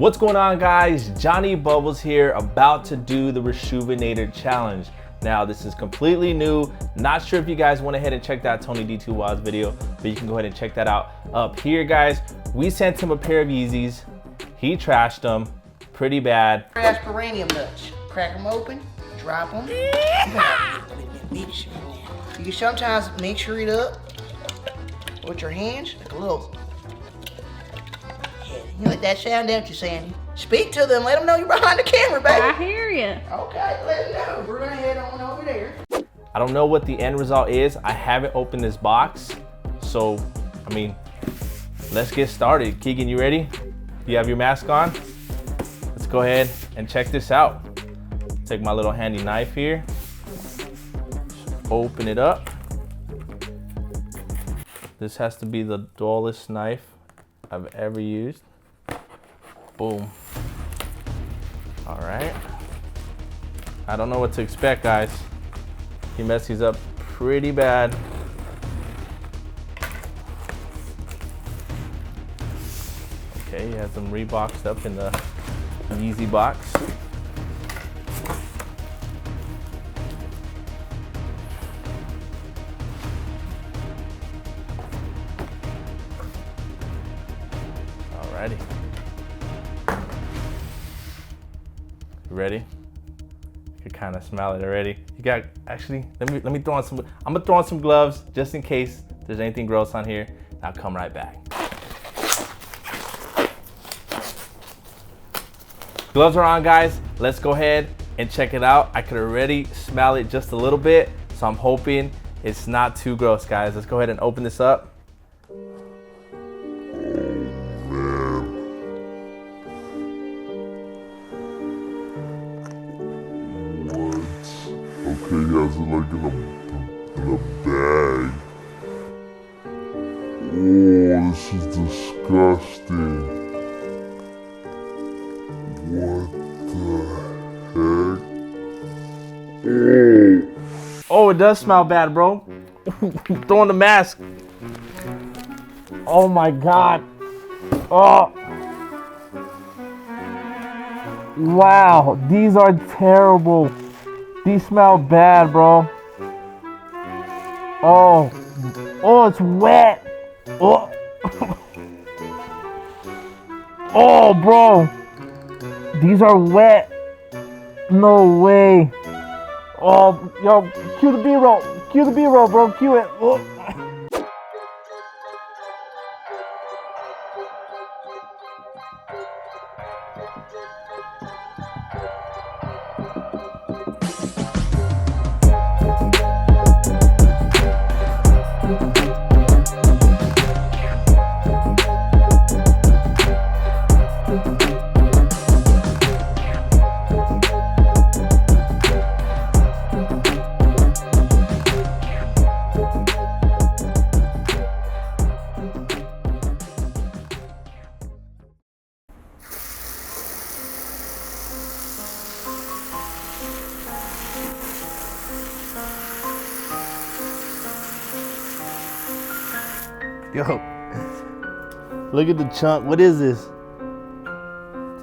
What's going on, guys? Jonny Bubbles here, about to do the Reshoevn8er challenge. Now, this is completely new. Not sure if you guys went ahead and checked out TonyD2Wild's video, but you can go ahead and check that out up here, guys. We sent him a pair of Yeezys. He trashed them pretty bad. Asparanium nuts. Crack them open, drop them. You can sometimes mixture it up with your hands, like a little. You know what that sound out you, Sandy? Speak to them, let them know you're behind the camera, baby. I hear you. Okay, let them know. We're gonna head on over there. I don't know what the end result is. I haven't opened this box. So, I mean, let's get started. Keegan, you ready? You have your mask on? Let's go ahead and check this out. Take my little handy knife here. Open it up. This has to be the dullest knife I've ever used. Boom. All right. I don't know what to expect, guys. He messed these up pretty bad. Okay, he has them reboxed up in the Yeezy box. Alrighty. You ready? You can kind of smell it already. You got, actually, let me throw on some, I'm gonna throw on some gloves just in case there's anything gross on here. I'll come right back. Gloves are on, guys. Let's go ahead and check it out. I could already smell it just a little bit, so I'm hoping it's not too gross, guys. Let's go ahead and open this up. Okay, he has it like in a bag. Oh, this is disgusting. What the heck? Oh, it does smell bad, bro. Throwing the mask. Oh my God. Oh. Wow, these are terrible. These smell bad, bro. Oh. Oh, it's wet. Oh. Oh, bro. These are wet. No way. Oh, yo, cue the B-roll. Cue the B-roll, bro. Cue it. Oh. Yo, look at the chunk. What is this?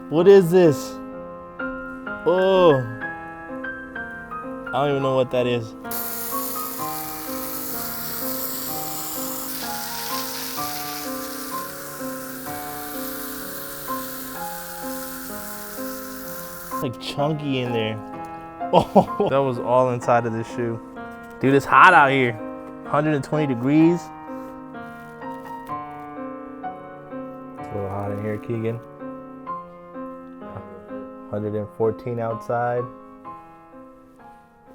What is this? Oh, I don't even know what that is. Like chunky in there. Oh, that was all inside of this shoe. Dude, it's hot out here. 120 degrees. It's a little hot in here, Keegan. 114 outside.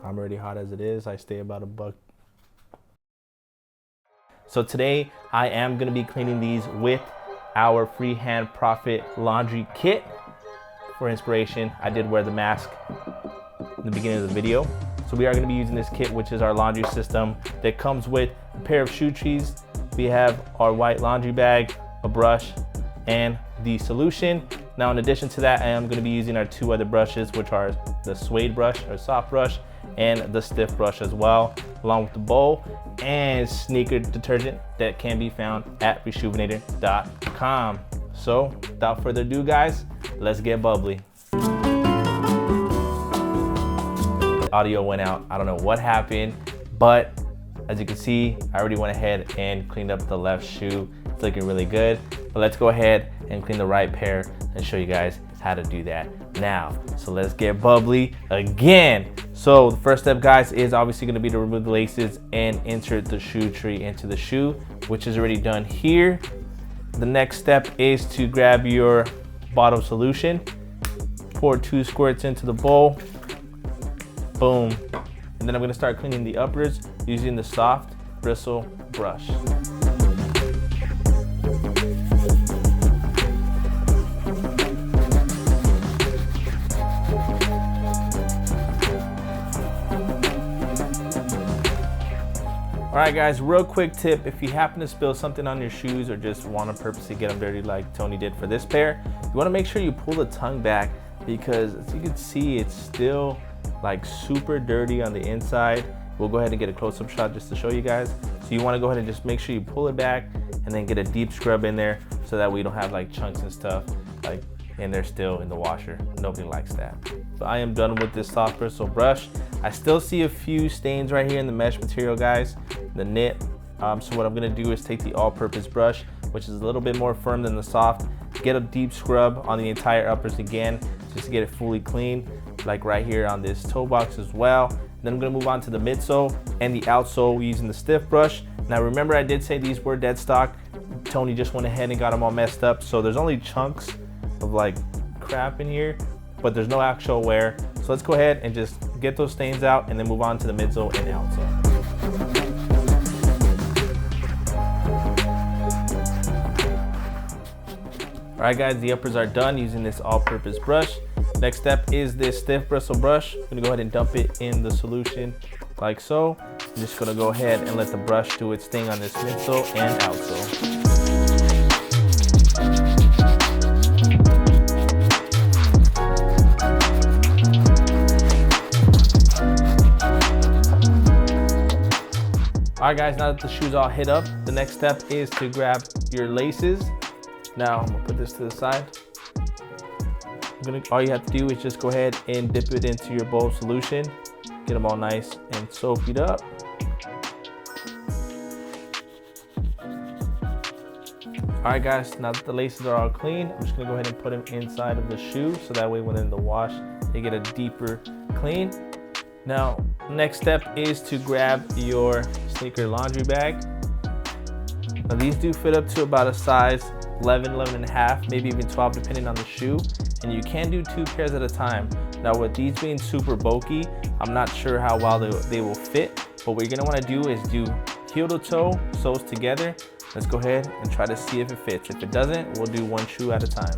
I'm already hot as it is. I stay about a buck. So today I am gonna be cleaning these with our Freehand Profit laundry kit. For inspiration, I did wear the mask in the beginning of the video. So we are gonna be using this kit, which is our laundry system that comes with a pair of shoe trees. We have our white laundry bag, a brush, and the solution. Now, in addition to that, I am going to be using our two other brushes, which are the suede brush or soft brush and the stiff brush as well, along with the bowl and sneaker detergent that can be found at Reshoevn8er.com. So without further ado, guys, let's get bubbly. Audio went out. I don't know what happened, but as you can see, I already went ahead and cleaned up the left shoe. It's looking really good, but let's go ahead and clean the right pair and show you guys how to do that now. So let's get bubbly again. So the first step, guys, is obviously going to be to remove the laces and insert the shoe tree into the shoe, which is already done here. The next step is to grab your bottom solution, pour 2 squirts into the bowl, boom. And then I'm gonna start cleaning the uppers using the soft bristle brush. All right, guys, real quick tip. If you happen to spill something on your shoes or just want to purposely get them dirty like Tony did for this pair, you want to make sure you pull the tongue back, because as you can see, it's still like super dirty on the inside. We'll go ahead and get a close-up shot just to show you guys. So you want to go ahead and just make sure you pull it back and then get a deep scrub in there so that we don't have like chunks and stuff like in there still in the washer. Nobody likes that. So I am done with this soft bristle brush. I still see a few stains right here in the mesh material, guys, the knit. So what I'm gonna do is take the all-purpose brush, which is a little bit more firm than the soft, get a deep scrub on the entire uppers again, just to get it fully clean, like right here on this toe box as well. Then I'm gonna move on to the midsole and the outsole using the stiff brush. Now remember, I did say these were dead stock. Tony just went ahead and got them all messed up. So there's only chunks of like crap in here, but there's no actual wear. So let's go ahead and just get those stains out and then move on to the midsole and outsole. All right, guys, the uppers are done using this all-purpose brush. Next step is this stiff bristle brush. I'm gonna go ahead and dump it in the solution like so. I'm just gonna go ahead and let the brush do its thing on this midsole and outsole. All right, guys, now that the shoe's all hit up, the next step is to grab your laces. Now I'm gonna put this to the side. All you have to do is just go ahead and dip it into your bowl solution. Get them all nice and soaked up. All right, guys, now that the laces are all clean, I'm just gonna go ahead and put them inside of the shoe so that way when they're in the wash, they get a deeper clean. Now, next step is to grab your sneaker laundry bag. Now these do fit up to about a size 11, 11 and a half, maybe even 12 depending on the shoe. And you can do 2 pairs at a time. Now with these being super bulky, I'm not sure how well they will fit, but what you're gonna wanna do is do heel to toe, soles together. Let's go ahead and try to see if it fits. If it doesn't, we'll do 1 shoe at a time.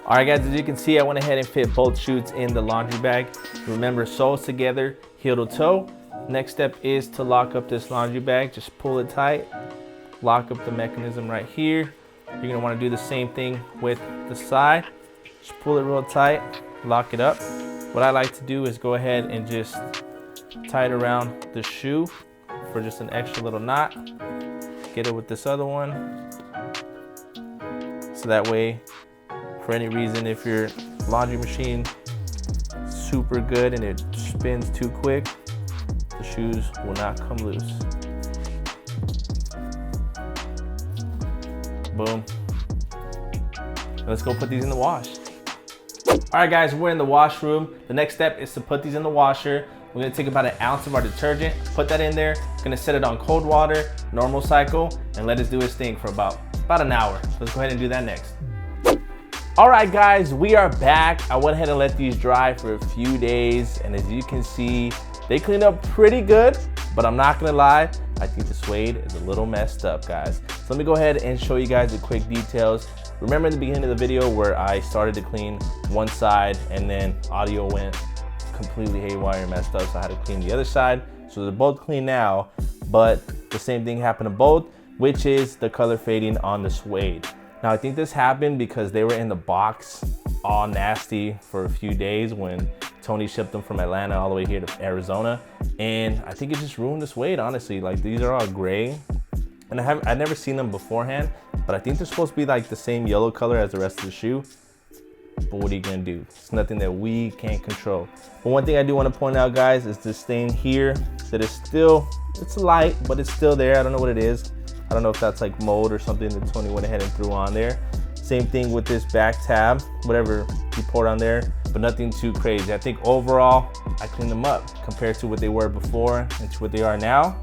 All right, guys, as you can see, I went ahead and fit both shoes in the laundry bag. Remember, soles together, heel to toe. Next step is to lock up this laundry bag. Just pull it tight, lock up the mechanism right here. You're gonna wanna do the same thing with the side. Just pull it real tight, lock it up. What I like to do is go ahead and just tie it around the shoe for just an extra little knot. Get it with this other one. So that way, for any reason, if your laundry machine is super good and it spins too quick, the shoes will not come loose. Boom. Let's go put these in the wash. All right, guys, we're in the washroom. The next step is to put these in the washer. We're gonna take about 1 ounce of our detergent, put that in there, gonna set it on cold water, normal cycle, and let it do its thing for about an hour. So let's go ahead and do that next. All right, guys, we are back. I went ahead and let these dry for a few days, and as you can see, they cleaned up pretty good, but I'm not gonna lie, I think the suede is a little messed up, guys. So let me go ahead and show you guys the quick details. Remember in the beginning of the video where I started to clean one side and then audio went completely haywire and messed up, so I had to clean the other side. So they're both clean now, but the same thing happened to both, which is the color fading on the suede. Now I think this happened because they were in the box all nasty for a few days when Tony shipped them from Atlanta all the way here to Arizona. And I think it just ruined the suede, honestly. Like, these are all gray. And I've never seen them beforehand, but I think they're supposed to be like the same yellow color as the rest of the shoe. but what are you gonna do? It's nothing that we can't control. But one thing I do want to point out, guys, is this stain here that is still, it's light, but it's still there. I don't know what it is. I don't know if that's like mold or something that Tony went ahead and threw on there. Same thing with this back tab, whatever he poured on there, but nothing too crazy. I think overall, I cleaned them up compared to what they were before and to what they are now.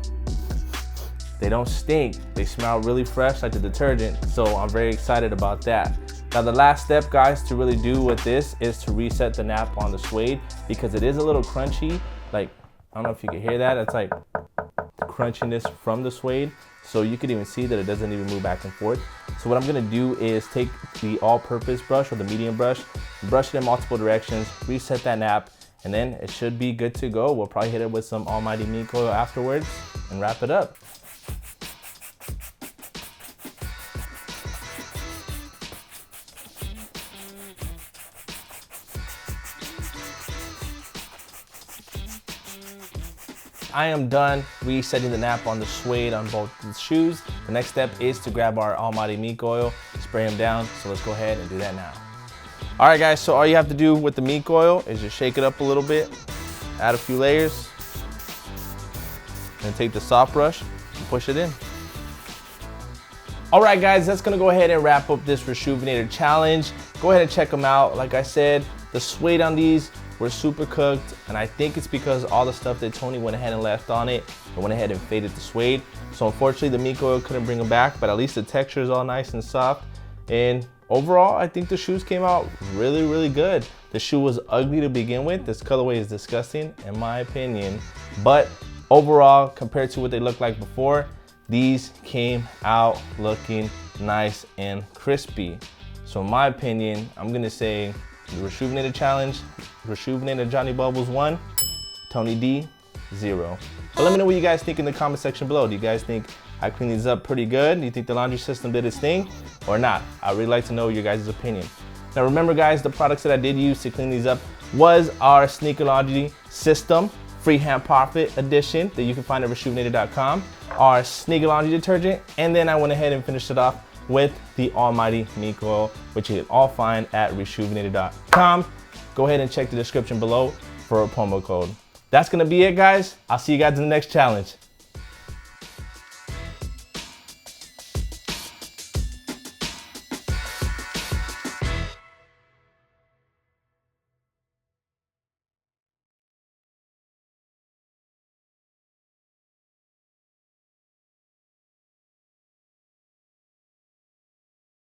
They don't stink. They smell really fresh like the detergent, so I'm very excited about that. Now the last step, guys, to really do with this is to reset the nap on the suede, because it is a little crunchy. Like, I don't know if you can hear that. It's like the crunchiness from the suede. So you can even see that it doesn't even move back and forth. So what I'm gonna do is take the all-purpose brush or the medium brush it in multiple directions, reset that nap, and then it should be good to go. We'll probably hit it with some almighty mink oil afterwards and wrap it up. I am done resetting the nap on the suede on both the shoes. The next step is to grab our almighty mink oil, spray them down. So let's go ahead and do that now. All right, guys, so all you have to do with the mink oil is just shake it up a little bit, add a few layers, and take the soft brush and push it in. All right, guys, that's gonna go ahead and wrap up this Reshoevn8r challenge. Go ahead and check them out. Like I said, the suede on these were super cooked, and I think it's because all the stuff that Tony went ahead and left on it and went ahead and faded the suede. So unfortunately the mink oil couldn't bring them back, but at least the texture is all nice and soft. And overall, I think the shoes came out really, really good. The shoe was ugly to begin with. This colorway is disgusting in my opinion, but overall, compared to what they looked like before, these came out looking nice and crispy. So in my opinion, I'm gonna say the Reshoevn8r challenge, Reshoevn8r Jonny Bubbles 1, Tony D 0. But let me know what you guys think in the comment section below. Do you guys think I cleaned these up pretty good? Do you think the laundry system did its thing or not? I'd really like to know your guys' opinion. Now remember, guys, the products that I did use to clean these up was our sneaker laundry system, Freehand Profit Edition, that you can find at Reshoevn8r.com, our sneaker laundry detergent, and then I went ahead and finished it off with the almighty mink oil, which you can all find at Reshoevn8r.com. Go ahead and check the description below for a promo code. That's gonna be it, guys. I'll see you guys in the next challenge.